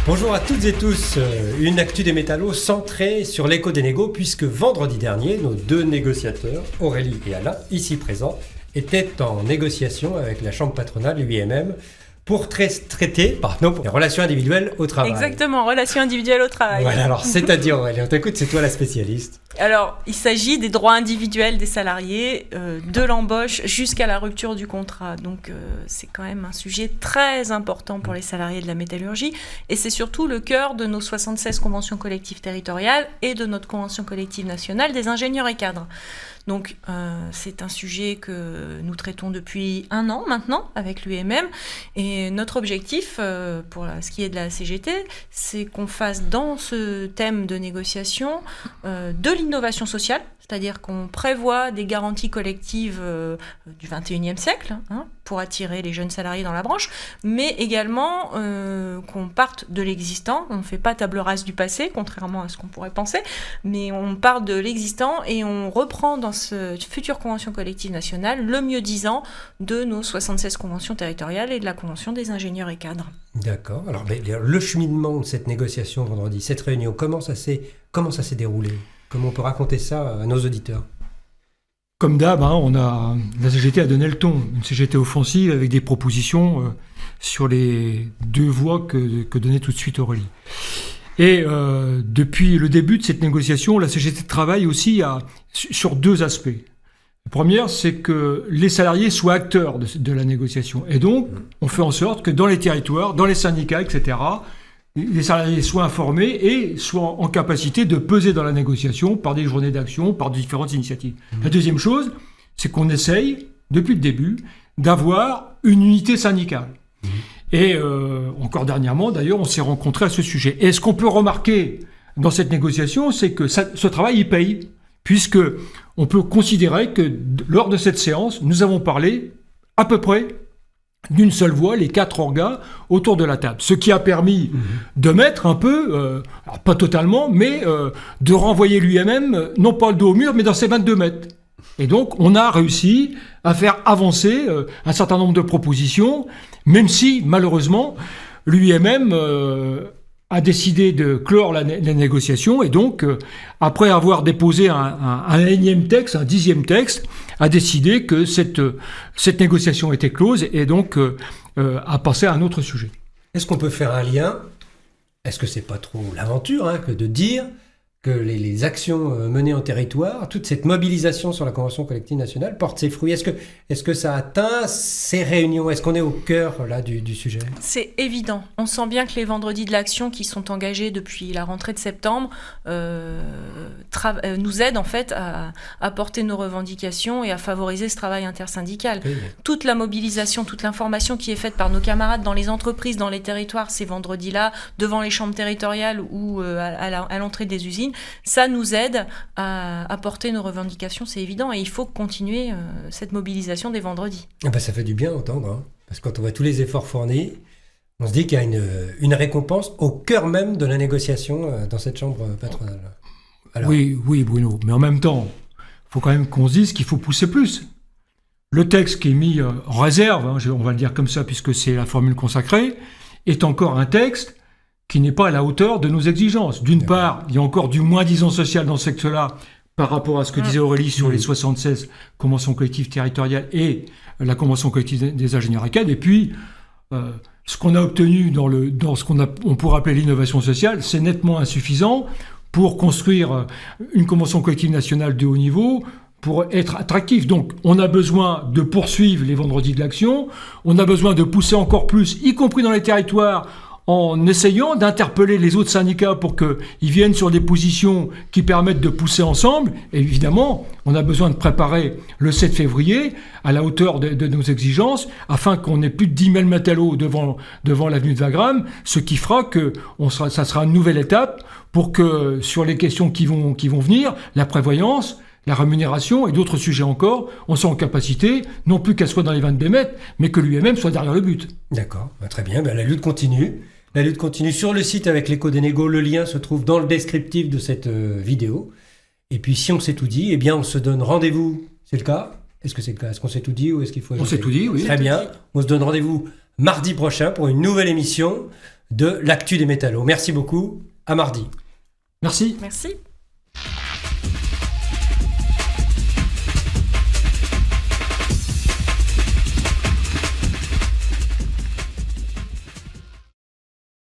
Bonjour à toutes et tous, une actu des métallos centrée sur l'écho des négos puisque vendredi dernier, nos deux négociateurs, Aurélie et Alain, ici présents, étaient en négociation avec la chambre patronale, l'UIMM, pour traiter les relations individuelles au travail. Exactement, relations individuelles au travail. Voilà, alors c'est-à-dire Aurélie, on t'écoute, c'est toi la spécialiste. Alors, il s'agit des droits individuels des salariés, de l'embauche jusqu'à la rupture du contrat. Donc, c'est quand même un sujet très important pour les salariés de la métallurgie. Et c'est surtout le cœur de nos 76 conventions collectives territoriales et de notre convention collective nationale des ingénieurs et cadres. Donc, c'est un sujet que nous traitons depuis 1 an maintenant avec l'UIMM. Et notre objectif, pour ce qui est de la CGT, c'est qu'on fasse dans ce thème de négociation de l'innovation sociale, c'est-à-dire qu'on prévoit des garanties collectives du 21e siècle pour attirer les jeunes salariés dans la branche, mais également qu'on parte de l'existant. On ne fait pas table rase du passé, contrairement à ce qu'on pourrait penser, mais on part de l'existant et on reprend dans cette future convention collective nationale le mieux-disant de nos 76 conventions territoriales et de la convention des ingénieurs et cadres. D'accord. Alors, le cheminement de cette négociation vendredi, cette réunion, comment ça s'est déroulé ? Comment on peut raconter ça à nos auditeurs ? Comme d'hab, la CGT a donné le ton. Une CGT offensive avec des propositions sur les 2 voies que donnait tout de suite Aurélie. Et depuis le début de cette négociation, la CGT travaille aussi sur 2 aspects. Le premier, c'est que les salariés soient acteurs de la négociation. Et donc, on fait en sorte que dans les territoires, dans les syndicats, etc., les salariés soient informés et soient en capacité de peser dans la négociation par des journées d'action, par différentes initiatives. La deuxième chose, c'est qu'on essaye, depuis le début, d'avoir une unité syndicale. Et encore dernièrement, d'ailleurs, on s'est rencontrés à ce sujet. Et ce qu'on peut remarquer dans cette négociation, c'est que ce travail, il paye, puisque on peut considérer que lors de cette séance, nous avons parlé à peu près d'une seule voix, les 4 orgas autour de la table. Ce qui a permis de mettre un peu, alors pas totalement, mais de renvoyer l'UIMM, non pas le dos au mur, mais dans ses 22 mètres. Et donc, on a réussi à faire avancer un certain nombre de propositions, même si, malheureusement, l'UIMM a décidé de clore la négociation, et donc, après avoir déposé un énième texte, un 10e texte, a décidé que cette négociation était close, et donc a passé à un autre sujet. Est-ce qu'on peut faire un lien ? Est-ce que c'est pas trop l'aventure que de dire que les actions menées en territoire, toute cette mobilisation sur la Convention collective nationale porte ses fruits ? Est-ce que ça atteint ces réunions ? Est-ce qu'on est au cœur là, du sujet ? C'est évident. On sent bien que les vendredis de l'action qui sont engagés depuis la rentrée de septembre nous aident en fait à porter nos revendications et à favoriser ce travail intersyndical. Oui. Toute la mobilisation, toute l'information qui est faite par nos camarades dans les entreprises, dans les territoires, ces vendredis-là, devant les chambres territoriales ou à l'entrée des usines, ça nous aide à porter nos revendications, c'est évident, et il faut continuer cette mobilisation des vendredis. Ça fait du bien à entendre, parce que quand on voit tous les efforts fournis, on se dit qu'il y a une récompense au cœur même de la négociation dans cette chambre patronale. Alors... Oui, Bruno, mais en même temps, il faut quand même qu'on se dise qu'il faut pousser plus. Le texte qui est mis en réserve, on va le dire comme ça puisque c'est la formule consacrée, est encore un texte qui n'est pas à la hauteur de nos exigences. D'une part, il y a encore du moins-disant social dans ce texte-là par rapport à ce que disait Aurélie sur les 76 conventions collectives territoriales et la convention collective des ingénieurs et cadres. Et puis, ce qu'on a obtenu dans ce on pourrait appeler l'innovation sociale, c'est nettement insuffisant pour construire une convention collective nationale de haut niveau, pour être attractif. Donc, on a besoin de poursuivre les vendredis de l'action, on a besoin de pousser encore plus, y compris dans les territoires, en essayant d'interpeller les autres syndicats pour qu'ils viennent sur des positions qui permettent de pousser ensemble. Et évidemment, on a besoin de préparer le 7 février à la hauteur de nos exigences, afin qu'on n'ait plus de 10 000 métallos devant l'avenue de Wagram, ce qui fera que ça sera une nouvelle étape pour que, sur les questions qui vont venir, la prévoyance, la rémunération et d'autres sujets encore, on soit en capacité, non plus qu'elle soit dans les 22 mètres, mais que l'UIMM soit derrière le but. D'accord, très bien, la lutte continue. La lutte continue sur le site avec l'écho des négos. Le lien se trouve dans le descriptif de cette vidéo. Et puis, si on s'est tout dit, on se donne rendez-vous. C'est le cas ? Est-ce que c'est le cas ? Est-ce qu'on s'est tout dit ou est-ce qu'il faut ajouter ? On s'est tout dit, oui. Très bien. On se donne rendez-vous mardi prochain pour une nouvelle émission de l'actu des métallos. Merci beaucoup, à mardi. Merci. Merci.